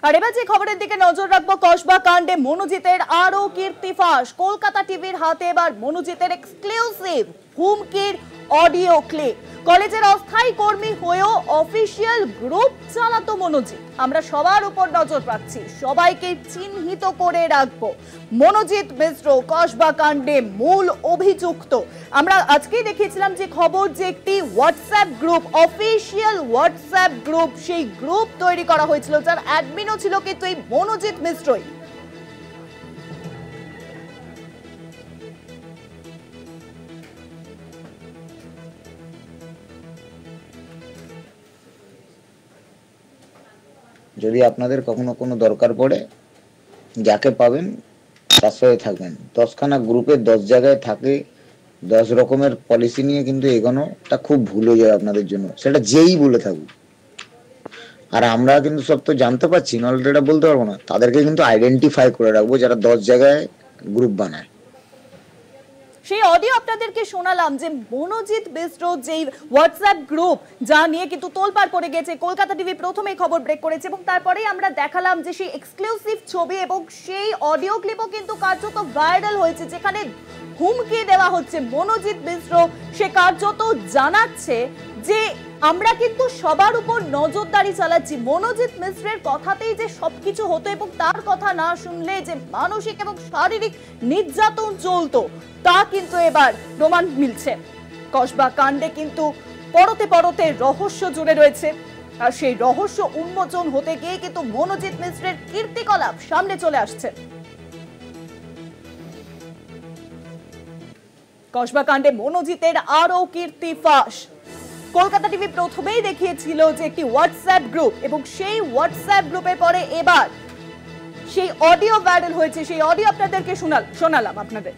আর এবার যে খবরের দিকে নজর রাখবো, কসবা কাণ্ডে মনোজিতের আরো কীর্তি ফাঁস। কলকাতা টিভির হাতে এবার মনোজিতের এক্সক্লুসিভ হুমকির অডিও ক্লিপ। কলেজের অস্থায়ী কর্মী হয়েও অফিসিয়াল গ্রুপ চালাতো মনোজিৎ। আমরা সবার উপর নজর রাখছি, সবাইকে চিহ্নিত করে রাখবো। মনোজিৎ মিশ্র কসবা কাণ্ডে মূল অভিযুক্ত। আমরা আজকেই দেখিয়েছিলাম যে খবর, যে একটি WhatsApp group, official WhatsApp group, সেই গ্রুপ তৈরি করা হয়েছিল, যার অ্যাডমিনও ছিল কিন্তু এই মনোজিৎ মিশ্রই। যদি আপনাদের কখনো কোনো দরকার পড়ে, যাকে পাবেন তার সাথে থাকবেন। 10খানা গ্রুপে 10 জায়গায় থাকে, 10 রকমের পলিসি নিয়ে কিন্তু এগোনোটা খুব ভুল হয়ে যায় আপনাদের জন্য, সেটা যেই বলে থাকুক। আর আমরা কিন্তু সব তো জানতে পারছি, নাহলে এটা বলতে পারবো না। তাদেরকে কিন্তু আইডেন্টিফাই করে রাখবো যারা 10 জায়গায় গ্রুপ বানায়। সেই অডিও আপনাদেরকে শোনালাম যে মনোজিৎ মিশ্র যে হোয়াটসঅ্যাপ গ্রুপ, যা নিয়ে কিন্তু তোলপাড় পড়ে গেছে। কলকাতা টিভি প্রথমেই খবর ব্রেক করেছে এবং তারপরেই আমরা দেখালাম যে সেই এক্সক্লুসিভ ছবি এবং সেই অডিও ক্লিপও কিন্তু কার্যত ভাইরাল হয়েছে, যেখানে হুমকি দেওয়া হচ্ছে। মনোজিৎ মিশ্র সে কার্যত জানাচ্ছে যে আমরা কিন্তু সবার উপর নজরদারি চালাচ্ছি। মনোজিৎ মিশ্রের কথাতেই যে সবকিছু হতো এবং তার কথা না শুনলে যে মানসিক এবং শারীরিক নির্যাতন চলতো, তা কিন্তু এবার প্রমাণ মিলছে। কসবা কাণ্ডে কিন্তু পরতে পরতে রহস্য জুড়ে রয়েছে, আর সেই রহস্য উন্মোচন হতে গিয়ে কিন্তু মনোজিৎ মিশ্রের কীর্তিকলাপ সামনে চলে আসছে। কসবা কাণ্ডে মনোজিতের আরো কীর্তি ফাঁস। কলকাতা টিভি প্রথমেই দেখিয়েছিল যে একটি হোয়াটসঅ্যাপ গ্রুপ, এবং সেই হোয়াটসঅ্যাপ গ্রুপের পরে এবার সেই অডিও ভাইরাল হয়েছে। সেই অডিও আপনাদেরকে শোনালাম আপনাদের।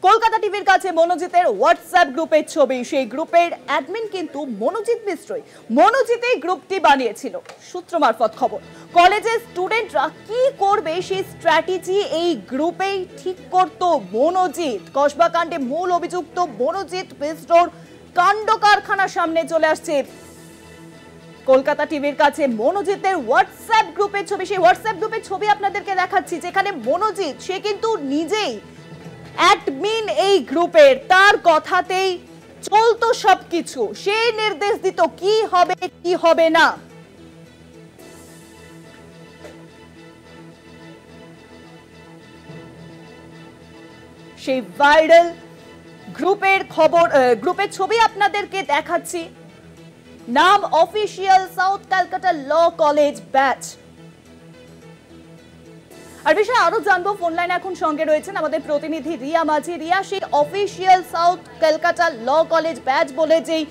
কলকাতা টিভির কাছে মনোজিতের হোয়াটসঅ্যাপ গ্রুপের ছবি, সেই গ্রুপের অ্যাডমিন কিন্তু মনোজিৎ মিশ্রই। মনোজিৎ এই গ্রুপটি বানিয়েছিল, সূত্র মারফত খবর। কলেজের স্টুডেন্টরা কি করবে সেই স্ট্র্যাটেজি এই গ্রুপেই ঠিক করত মনোজিৎ। কসবা কাণ্ডে মূল অভিযুক্ত মনোজিৎ মিশ্রর কাণ্ড কারখানার সামনে চলে আসছে। কলকাতা টিভির কাছে মনোজিতের হোয়াটসঅ্যাপ গ্রুপের ছবি, সেই হোয়াটসঅ্যাপ গ্রুপের ছবি আপনাদেরকে দেখাচ্ছি, যেখানে মনোজিৎ সে কিন্তু নিজেই অ্যাডমিন এই গ্রুপের। তার কথাতেই চলতো সবকিছু, সে নির্দেশ দিত কি হবে কি হবে না। সেই ভাইরাল গ্রুপের খবর, গ্রুপের ছবি আপনাদেরকে দেখাচ্ছি। নাম official south Calcutta law college batch. আর বিষয়ে আরো জানবো, ফোন লাইনে এখন সঙ্গে রয়েছেন আমাদের প্রতিনিধি রিয়া মাঝি। রিয়া, সেই official south Calcutta law college batch বলে যেই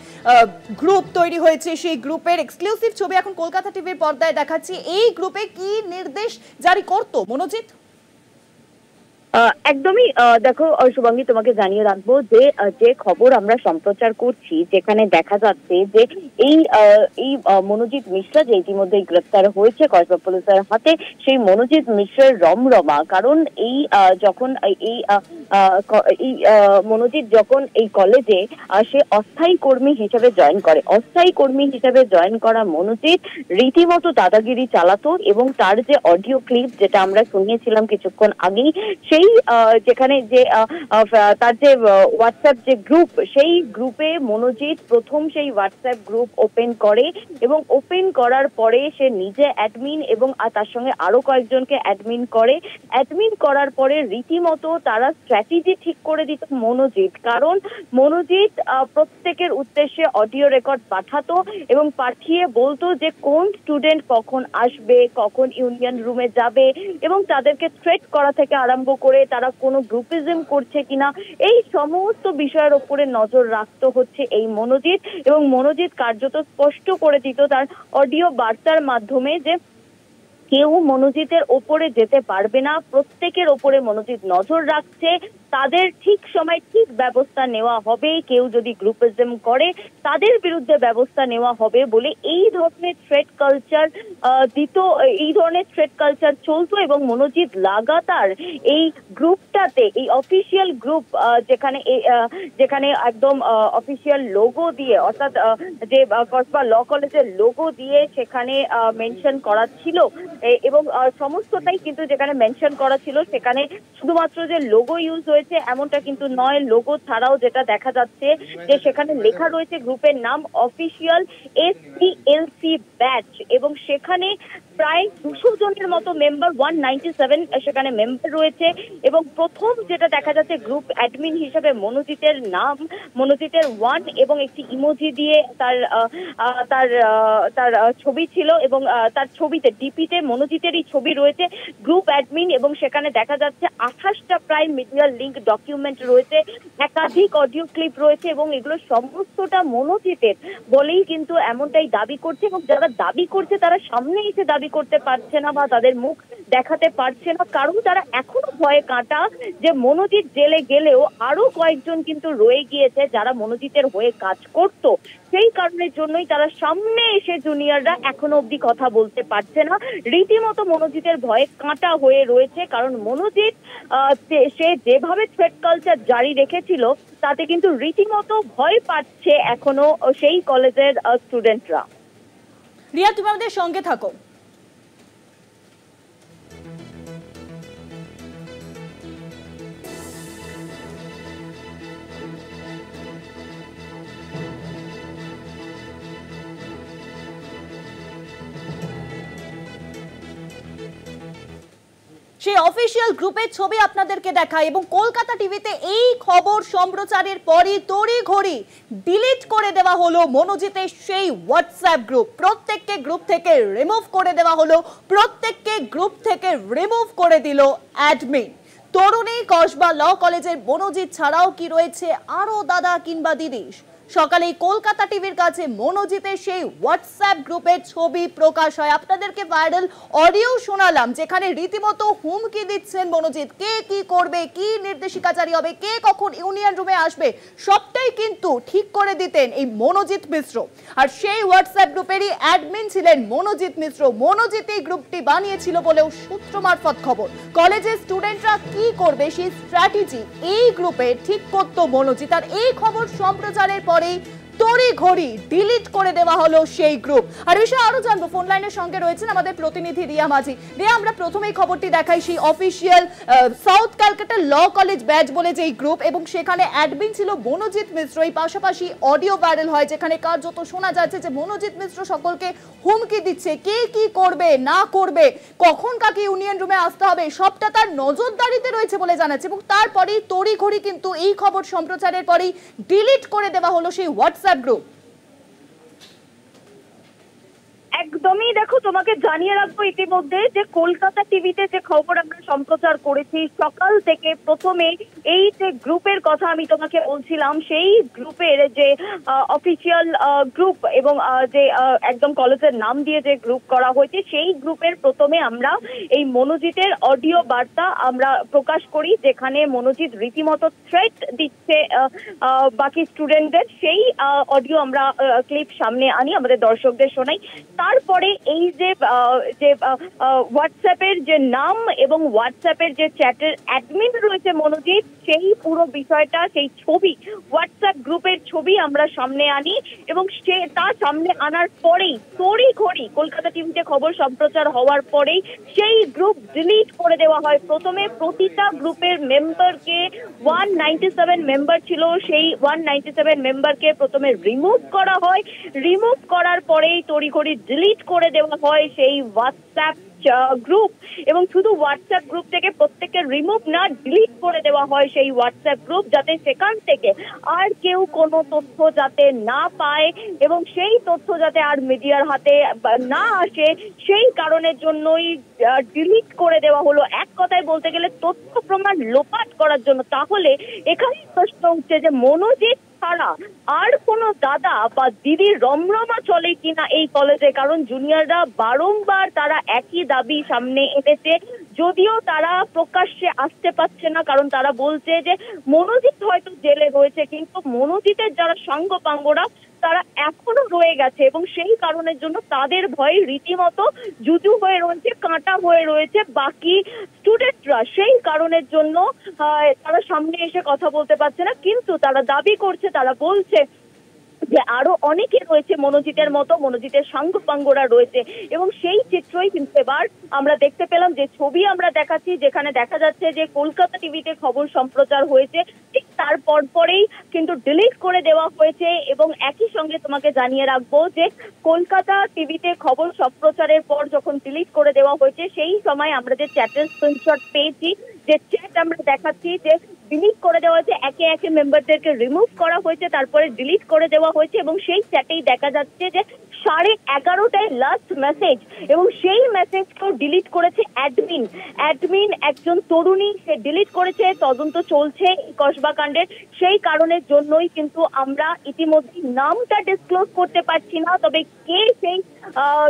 গ্রুপ তৈরি হয়েছে, সেই গ্রুপের এক্সক্লুসিভ ছবি এখন কলকাতা টিভির পর্দায় দেখাচ্ছি। এই গ্রুপে কি নির্দেশ জারি করতো মনোজিৎ? একদমই। দেখো শুভাঙ্গী, তোমাকে জানিয়ে রাখবো যে যে খবর আমরা সম্প্রচার করছি, যেখানে দেখা যাচ্ছে যে এই মনোজিৎ মিশ্রা যে ইতিমধ্যে গ্রেফতার হয়েছে কসবা পুলিশের হাতে, সেই মনোজিৎ মিশ্রের রমরমা। কারণ এই যখন এই মনোজিৎ যখন এই কলেজে সে অস্থায়ী কর্মী হিসেবে জয়েন করে, অস্থায়ী কর্মী হিসেবে জয়েন করা মনোজিৎ রীতিমতো দাদাগিরি চালাতো। এবং তার যে অডিও ক্লিপ, যেটা আমরা শুনিয়েছিলাম কিছুক্ষণ আগেই, সেই যেখানে যে তার যে হোয়াটসঅ্যাপ যে গ্রুপ, সেই গ্রুপে মনোজিৎ প্রথম সেই হোয়াটসঅ্যাপ গ্রুপ ওপেন করে, এবং ওপেন করার পরে সে নিজে অ্যাডমিন এবং তার সঙ্গে আরো কয়েকজনকে অ্যাডমিন করে। অ্যাডমিন করার পরে রীতিমতো তারা স্ট্র্যাটেজি ঠিক করে দিত মনোজিৎ। কারণ মনোজিৎ প্রত্যেকের উদ্দেশ্যে অডিও রেকর্ড পাঠাতো এবং পাঠিয়ে বলতো যে কোন স্টুডেন্ট কখন আসবে, কখন ইউনিয়ন রুমে যাবে, এবং তাদেরকে থ্রেট করা থেকে আরম্ভ করে তারা কোনো গ্রুপিজম করছে কিনা, এই সমস্ত বিষয়ের উপরে নজর রাখতে হচ্ছে এই মনোজিৎ। এবং মনোজিৎ কার্যত স্পষ্ট করে দিত তার অডিও বার্তার মাধ্যমে যে কেউ মনোজিতের ওপরে যেতে পারবে না, প্রত্যেকের ওপরে মনোজিৎ নজর রাখছে, তাদের ঠিক সময় ঠিক ব্যবস্থা নেওয়া হবে, কেউ যদি গ্রুপিজম করে তাদের বিরুদ্ধে ব্যবস্থা নেওয়া হবে বলে এই ধরনের থ্রেট কালচার এই ধরনের থ্রেট কালচার চলতো। এবং মনোজিৎ লাগাতার এই গ্রুপটাতে, এই অফিসিয়াল গ্রুপ যেখানে একদম অফিসিয়াল লোগো দিয়ে, অর্থাৎ যে কসবা ল কলেজের লোগো দিয়ে সেখানে মেনশন করা ছিল, এবং সমস্তটাই কিন্তু যেখানে মেনশন করা ছিল সেখানে শুধুমাত্র যে লোগো ইউজ হয়েছে এমনটা কিন্তু নয়। লোগো ছাড়াও যেটা দেখা যাচ্ছে যে সেখানে লেখা রয়েছে গ্রুপের নাম অফিসিয়াল SCLC ব্যাচ, এবং সেখানে প্রায় 200 জনের মতো মেম্বার, 197 সেখানে মেম্বার রয়েছে। এবং প্রথম যেটা দেখা যাচ্ছে গ্রুপ অ্যাডমিন হিসেবে মনোজিতের নাম, মনোজিতের 1 এবং একটি ইমোজি দিয়ে তার ছবি ছিল, এবং তার ছবিতে ডিপিতে মনোজিতেরই ছবি রয়েছে গ্রুপ অ্যাডমিন। এবং সেখানে দেখা যাচ্ছে 28টা প্রায় মিডিয়া লিঙ্ক ডকুমেন্ট রয়েছে, একাধিক অডিও ক্লিপ রয়েছে, এবং এগুলো সমস্তটা মনোজিতের বলেই কিন্তু এমনটাই দাবি করছে। এবং যারা দাবি করছে তারা সামনে এসে দাবি করতে পারছে না বা তাদের মুখ দেখাতে পারছে না, কারণ তারা এখনো ভয়ে কাঁটা যে মনোজিৎ জেলে গেলেও আরো কয়েকজন কিন্তু রয়ে গিয়েছে যারা মনোজিতের হয়ে কাজ করত। সেই কারণের জন্যই তারা সামনে এসে জুনিয়ররা এখনো অব্দি কথা বলতে পারছে না। রীতিমতো মনোজিতের ভয়ে কাঁটা হয়ে রয়েছে, কারণ মনোজিৎ সে যেভাবে থ্রেট কালচার জারি রেখেছিল তাতে কিন্তু রীতিমতো ভয় পাচ্ছে এখনো সেই কলেজের স্টুডেন্টরা। রিয়া, তুমি আমাদের সঙ্গে থাকো। সেই অফিসিয়াল গ্রুপের ছবি আপনাদেরকে দেখায়, এবং কলকাতা টিভিতে এই খবর সম্প্রচারের পরই তড়িঘড়ি ডিলিট করে দেওয়া হলো মনোজিতের সেই হোয়াটসঅ্যাপ গ্রুপ। প্রত্যেককে গ্রুপ থেকে রিমুভ করে দেওয়া হলো, প্রত্যেককে গ্রুপ থেকে রিমুভ করে দিল অ্যাডমিন। তরুণী কসবা ল কলেজের মনোজিৎ ছাড়াও কি রয়েছে আরো দাদা কিংবা দিদি? সকালেই কলকাতা টিভির কাছে মনোজিতের সেই হোয়াটসঅ্যাপ গ্রুপের ছবি প্রকাশ হয়। আপনাদেরকে ভাইরাল অডিও শোনালাম যেখানে রীতিমতো হুমকি দিচ্ছেন মনোজিৎ, কে কি করবে, কি নির্দেশিকা জারি হবে, কে কখন ইউনিয়ন রুমে আসবে, সবটাই কিন্তু ঠিক করে দিতেন এই মনোজিৎ মিশ্র। আর সেই হোয়াটসঅ্যাপ গ্রুপেরই অ্যাডমিন ছিলেন মনোজিৎ মিশ্র। মনোজিৎ এই গ্রুপটি বানিয়েছিল বলেও সূত্র মারফত খবর। কলেজের স্টুডেন্টরা কি করবে সেই স্ট্র্যাটেজি এই গ্রুপে ঠিক করত মনোজিৎ। আর এই খবর সম্প্রচারের পর তড়িঘড়ি ডিলিট করে দেওয়া হলো সেই গ্রুপ। আর বিষয়ে আরো জানবো, ফোন লাইনের সঙ্গে রয়েছেন আমাদের প্রতিনিধি রিয়া মাঝি। রিয়া, আমরা প্রথমেই খবরটি দেখাই সেই official south Calcutta law college batch বলে যে গ্রুপ, এবং সেখানে অ্যাডমিন ছিল মনোজিৎ মিশ্র। এই পাশাপাশি অডিও ভাইরাল হয় যেখানে কার্যত শোনা যাচ্ছে যে মনোজিৎ মিশ্র সকলকে হুমকি দিচ্ছে, কে কি করবে না করবে, কখন কাকে ইউনিয়ন রুমে আসতে হবে, সবটা তার নজরদারিতে রয়েছে বলে জানাচ্ছে। এবং তারপরেই তড়িঘড়ি কিন্তু এই খবর সম্প্রচারের পরেই ডিলিট করে দেওয়া হলো সেই হোয়াটসঅ্যাপ গ্রুপ। একদমই, দেখো তোমাকে জানিয়ে রাখবো ইতিমধ্যে যে কলকাতা টিভিতে যে খবর আমরা সম্প্রচার করেছি সকাল থেকে, প্রথমে এই যে গ্রুপের কথা আমি তোমাকে বলছিলাম, সেই গ্রুপের যে অফিসিয়াল গ্রুপ এবং যে একদম কলেজের নাম দিয়ে যে গ্রুপ করা হয়েছে সেই গ্রুপের প্রথমে আমরা এই মনোজিতের অডিও বার্তা আমরা প্রকাশ করি, যেখানে মনোজিৎ রীতিমতো থ্রেট দিচ্ছে বাকি স্টুডেন্টদের। সেই অডিও আমরা ক্লিপ সামনে আনি, আমাদের দর্শকদের শোনাই। তারপরে এই যে হোয়াটসঅ্যাপের যে নাম এবং হোয়াটসঅ্যাপের যে চ্যাটের অ্যাডমিন রয়েছে মনোজিৎ, সেই পুরো বিষয়টা, সেই ছবি, হোয়াটসঅ্যাপ গ্রুপের ছবি আমরা সামনে আনি। এবং তার সামনে আনার পরেই তড়িঘড়ি কলকাতা টিভিতে খবর সম্প্রচার হওয়ার পরেই সেই গ্রুপ ডিলিট করে দেওয়া হয়। প্রথমে প্রতিটা গ্রুপের মেম্বারকে, 197 মেম্বার ছিল, সেই 197 মেম্বারকে প্রথমে রিমুভ করা হয়। রিমুভ করার পরেই তড়িঘড়ি ডিলিট করে দেওয়া হয় সেই হোয়াটসঅ্যাপ গ্রুপ। এবং শুধু হোয়াটসঅ্যাপ গ্রুপ থেকে প্রত্যেককে রিমুভ না, ডিলিট করে দেওয়া হয় সেই হোয়াটসঅ্যাপ গ্রুপ, যাতে সেখান থেকে আর কেউ কোনো তথ্য যাতে না পায় এবং সেই তথ্য যাতে আর মিডিয়ার হাতে না আসে, সেই কারণের জন্যই ডিলিট করে দেওয়া হলো। এক কথায় বলতে গেলে তথ্য প্রমাণ লোপাট করার জন্য। তাহলে এখানে প্রশ্ন উঠছে যে মনোজিৎ ছাড়া আর কোনো দাদা বা দিদির রমরমা চলে কিনা এই কলেজে, কারণ জুনিয়ররা বারংবার তারা একই দাবি সামনে এনেছে, যদিও তারা প্রকাশ্যে আসতে পারছে না, কারণ তারা বলছে যে মনোজিৎ হয়তো জেলে রয়েছে কিন্তু মনোজিতের যারা সাঙ্গপাঙ্গরা তারা এখনো রয়ে গেছে এবং সেই কারণের জন্য তাদের ভয়ে রীতিমতো জুজু হয়ে রয়েছে, কাঁটা হয়ে রয়েছে বাকি স্টুডেন্টরা। সেই কারণের জন্য তারা সামনে এসে কথা বলতে পারছে না, কিন্তু তারা দাবি করছে, তারা বলছে যে আরো অনেকে রয়েছে মনোজিতের মতো, মনোজিতের সাঙ্গপাঙ্গরা রয়েছে এবং সেই চিত্রই কিন্তু এবার আমরা দেখতে পেলাম, যে ছবি আমরা দেখাচ্ছি যেখানে দেখা যাচ্ছে যে কলকাতা টিভিতে খবর সম্প্রচার হয়েছে, ঠিক তার পরেই কিন্তু ডিলিট করে দেওয়া হয়েছে। এবং একই সঙ্গে তোমাকে জানিয়ে রাখবো যে কলকাতা টিভিতে খবর সম্প্রচারের পর যখন ডিলিট করে দেওয়া হয়েছে সেই সময় আমরা যে চ্যাটের স্ক্রিনশট পেয়েছি, যে চ্যাট আমরা দেখাচ্ছি যে ডিলিট করে দেওয়া হয়েছে, একে একে মেম্বারদেরকে রিমুভ করা হয়েছে, তারপরে ডিলিট করে দেওয়া হয়েছে এবং সেই চ্যাটেই দেখা যাচ্ছে যে 11:30টায় লাস্ট মেসেজ এবং সেই মেসেজকেও ডিলিট করেছে অ্যাডমিন একজন তরুণী, সে ডিলিট করেছে। তদন্ত চলছে এই কসবা কাণ্ডের, সেই কারণের জন্যই কিন্তু আমরা ইতিমধ্যে নামটা ডিসক্লোজ করতে পারছি না, তবে কে সেই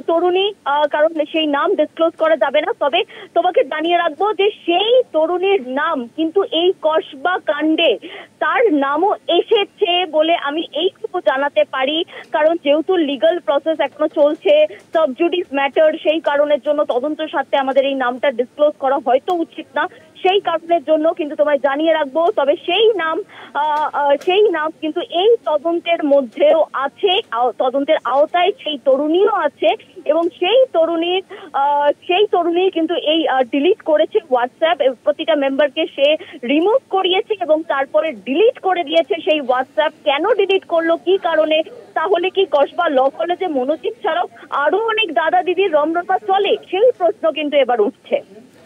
তরুণী, কারণ সেই নাম ডিসক্লোজ করা যাবে না। তবে তোমাকে জানিয়ে রাখবো যে সেই তরুণীর নাম কিন্তু এই কসবা কাণ্ডে তার নামও এসেছে বলে আমি এইটুকু জানাতে পারি, কারণ যেহেতু লিগ্যাল প্রসেস এখনো চলছে, সাব জুডিস ম্যাটার, সেই কারণের জন্য তদন্তের সাথে আমাদের এই নামটা ডিসক্লোজ করা হয়তো উচিত না, সেই কারণের জন্য কিন্তু তোমায় জানিয়ে রাখবো। তবে সেই নাম কিন্তু এই তদন্তের মধ্যেও আছে, তদন্তের আওতায় সেই তরুণীও আছে এবং সেই তরুণী কিন্তু এই ডিলিট করেছে হোয়াটসঅ্যাপ, প্রতিটা মেম্বারকে সে রিমুভ করিয়েছে এবং তারপরে ডিলিট করে দিয়েছে সেই হোয়াটসঅ্যাপ। কেন ডিলিট করলো, কি কারণে, তাহলে কি কসবা ল কলেজে মনোজিৎ ছাড়াও আরো অনেক দাদা দিদির রমরমা চলে, সেই প্রশ্ন কিন্তু এবার উঠছে।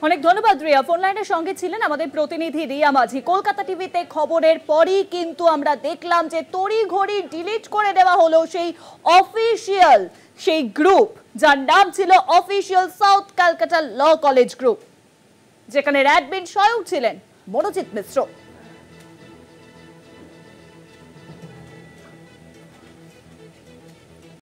অনেক ধন্যবাদ রিয়া। ফোন লাইনের সঙ্গে ছিলেন আমাদের প্রতিনিধি রিয়া মাঝি। কলকাতা টিভিতে খবরের পরই কিন্তু আমরা দেখলাম যে তড়িঘড়ি ডিলিট করে দেওয়া হলো সেই অফিসিয়াল সেই গ্রুপ, যার নাম ছিল official south Calcutta law college group, যেখানে অ্যাডমিন স্বয়ং ছিলেন মনোজিৎ মিশ্র।